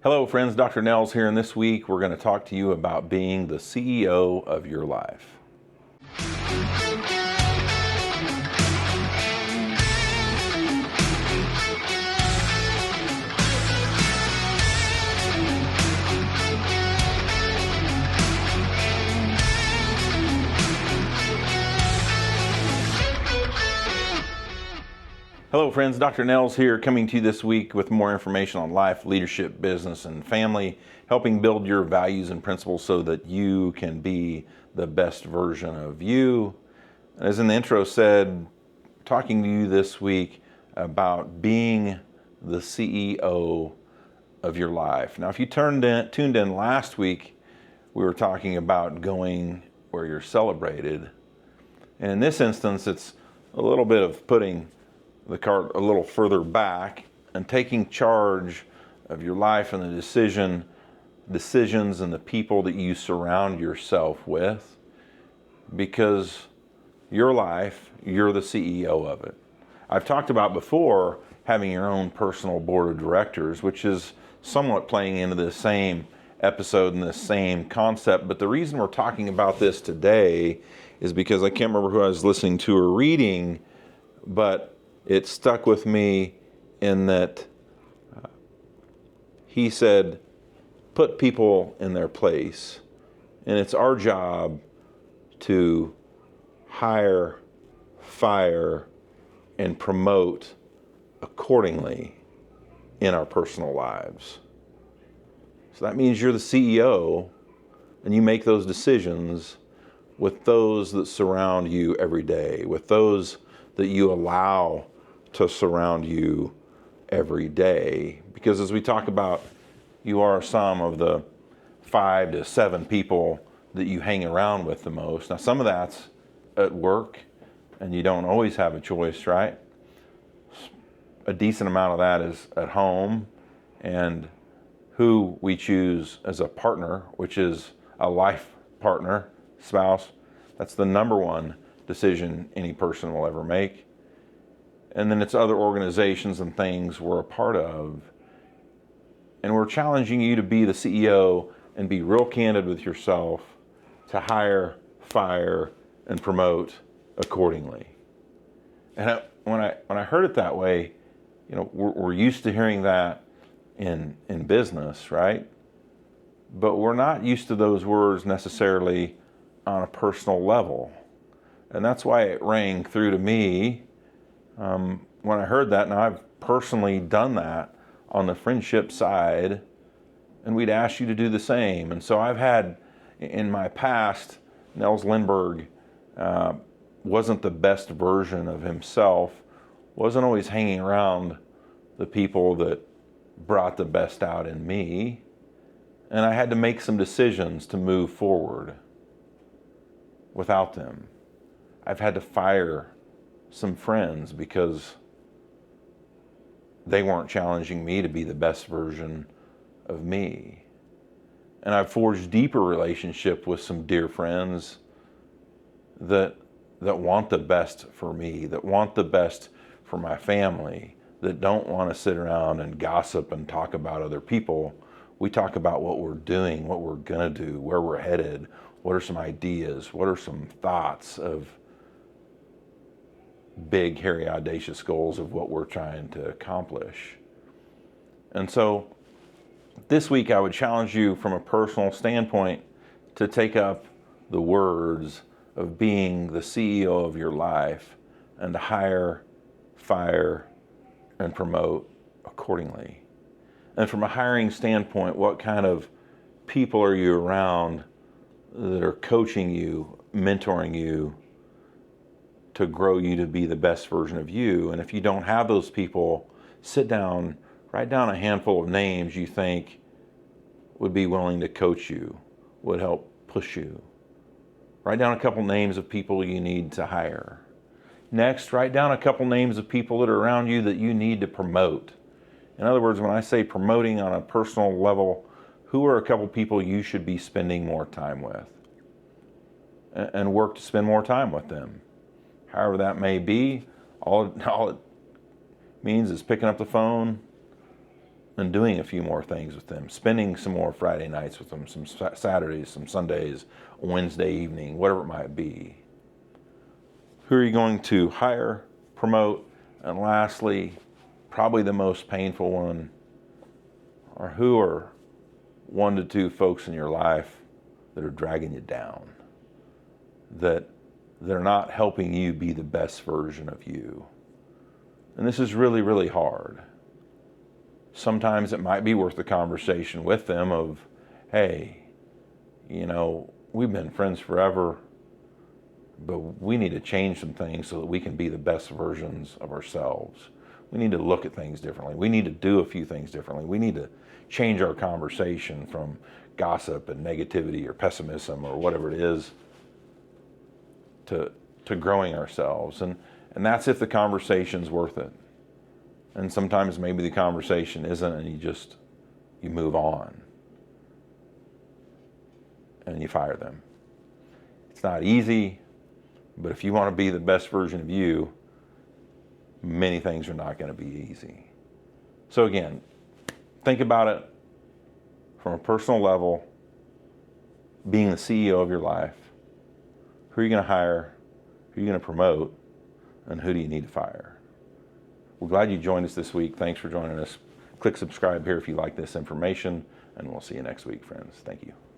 Hello friends, Dr. Nels here, and this week we're going to talk to you about being the CEO of your life. Hello friends, Dr. Nels here, coming to you this week with more information on life, leadership, business, and family, helping build your values and principles so that you can be the best version of you. As in the intro said, talking to you this week about being the CEO of your life. Now, if you tuned in last week, we were talking about going where you're celebrated. And in this instance, it's a little bit of putting the cart a little further back and taking charge of your life and the decisions and the people that you surround yourself with, because your life, you're the CEO of it. I've talked about before having your own personal board of directors, which is somewhat playing into the same episode and the same concept. But the reason we're talking about this today is because I can't remember who I was listening to or reading, but it stuck with me in that he said, put people in their place. And it's our job to hire, fire, and promote accordingly in our personal lives. So that means you're the CEO and you make those decisions with those that surround you every day, with those that you allow to surround you every day. Because as we talk about, you are some of the 5 to 7 people that you hang around with the most. Now, some of that's at work, and you don't always have a choice, right? A decent amount of that is at home, and who we choose as a partner, which is a life partner, spouse, that's the number one decision any person will ever make. And then it's other organizations and things we're a part of. And we're challenging you to be the CEO and be real candid with yourself, to hire, fire, and promote accordingly. And when I heard it that way, you know, we're used to hearing that in business, right? But we're not used to those words necessarily on a personal level. And that's why it rang through to me when I heard that. Now, I've personally done that on the friendship side, and we'd ask you to do the same. And so I've had, in my past, Nels Lindberg wasn't the best version of himself, wasn't always hanging around the people that brought the best out in me, and I had to make some decisions to move forward without them. I've had to fire some friends because they weren't challenging me to be the best version of me. And I've forged deeper relationship with some dear friends that want the best for me, that want the best for my family, that don't want to sit around and gossip and talk about other people. We talk about what we're doing, what we're gonna do, where we're headed, what are some ideas, what are some thoughts of big, hairy, audacious goals of what we're trying to accomplish. And so this week I would challenge you from a personal standpoint to take up the words of being the CEO of your life and to hire, fire, and promote accordingly. And from a hiring standpoint, what kind of people are you around that are coaching you, mentoring you, to grow you to be the best version of you? And if you don't have those people, sit down, write down a handful of names you think would be willing to coach you, would help push you. Write down a couple names of people you need to hire. Next, write down a couple names of people that are around you that you need to promote. In other words, when I say promoting on a personal level, who are a couple people you should be spending more time with? And work to spend more time with them. However that may be, all it means is picking up the phone, and doing a few more things with them, spending some more Friday nights with them, some Saturdays, some Sundays, Wednesday evening, whatever it might be. Who are you going to hire, promote, and lastly, probably the most painful one, are who are 1 to 2 folks in your life that are dragging you down, that they're not helping you be the best version of you. And this is really, really hard. Sometimes it might be worth the conversation with them of, hey, we've been friends forever, but we need to change some things so that we can be the best versions of ourselves. We need to look at things differently. We need to do a few things differently. We need to change our conversation from gossip and negativity or pessimism or whatever it is to growing ourselves. And that's if the conversation's worth it. And sometimes maybe the conversation isn't, and you move on and you fire them. It's not easy, but if you want to be the best version of you, many things are not going to be easy. So again, think about it from a personal level, being the CEO of your life. Who are you going to hire? Who are you going to promote? And who do you need to fire? We're glad you joined us this week. Thanks for joining us. Click subscribe here if you like this information, and we'll see you next week, friends. Thank you.